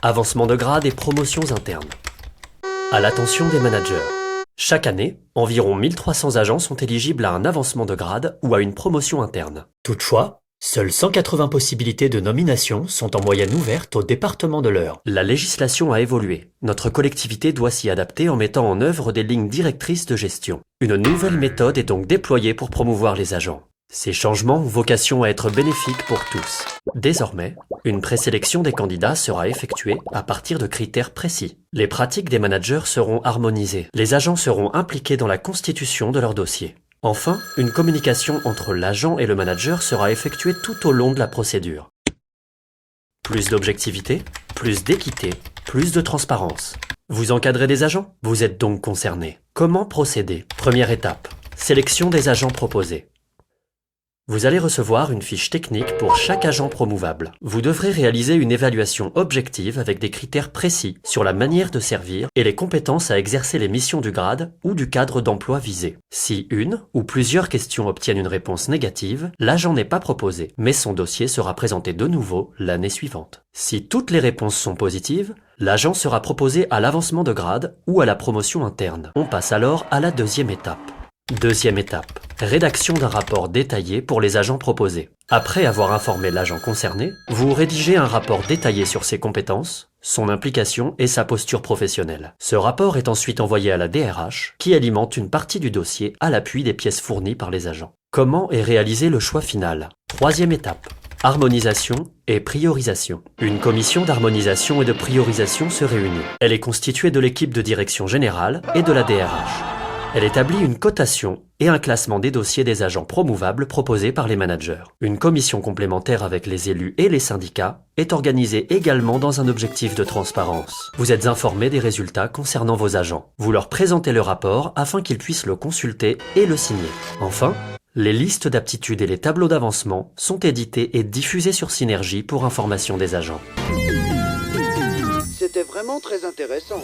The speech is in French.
Avancement de grade et promotions internes. À l'attention des managers. Chaque année, environ 1300 agents sont éligibles à un avancement de grade ou à une promotion interne. Toutefois, seules 180 possibilités de nomination sont en moyenne ouvertes au département de l'Eure. La législation a évolué. Notre collectivité doit s'y adapter en mettant en œuvre des lignes directrices de gestion. Une nouvelle méthode est donc déployée pour promouvoir les agents. Ces changements ont vocation à être bénéfiques pour tous. Désormais, une présélection des candidats sera effectuée à partir de critères précis. Les pratiques des managers seront harmonisées. Les agents seront impliqués dans la constitution de leur dossier. Enfin, une communication entre l'agent et le manager sera effectuée tout au long de la procédure. Plus d'objectivité, plus d'équité, plus de transparence. Vous encadrez des agents? Vous êtes donc concerné. Comment procéder? Première étape, sélection des agents proposés. Vous allez recevoir une fiche technique pour chaque agent promouvable. Vous devrez réaliser une évaluation objective avec des critères précis sur la manière de servir et les compétences à exercer les missions du grade ou du cadre d'emploi visé. Si une ou plusieurs questions obtiennent une réponse négative, l'agent n'est pas proposé, mais son dossier sera présenté de nouveau l'année suivante. Si toutes les réponses sont positives, l'agent sera proposé à l'avancement de grade ou à la promotion interne. On passe alors à la deuxième étape. Deuxième étape, rédaction d'un rapport détaillé pour les agents proposés. Après avoir informé l'agent concerné, vous rédigez un rapport détaillé sur ses compétences, son implication et sa posture professionnelle. Ce rapport est ensuite envoyé à la DRH, qui alimente une partie du dossier à l'appui des pièces fournies par les agents. Comment est réalisé le choix final? Troisième étape, harmonisation et priorisation. Une commission d'harmonisation et de priorisation se réunit. Elle est constituée de l'équipe de direction générale et de la DRH. Elle établit une cotation et un classement des dossiers des agents promouvables proposés par les managers. Une commission complémentaire avec les élus et les syndicats est organisée également dans un objectif de transparence. Vous êtes informés des résultats concernant vos agents. Vous leur présentez le rapport afin qu'ils puissent le consulter et le signer. Enfin, les listes d'aptitudes et les tableaux d'avancement sont édités et diffusés sur Synergie pour information des agents. C'était vraiment très intéressant.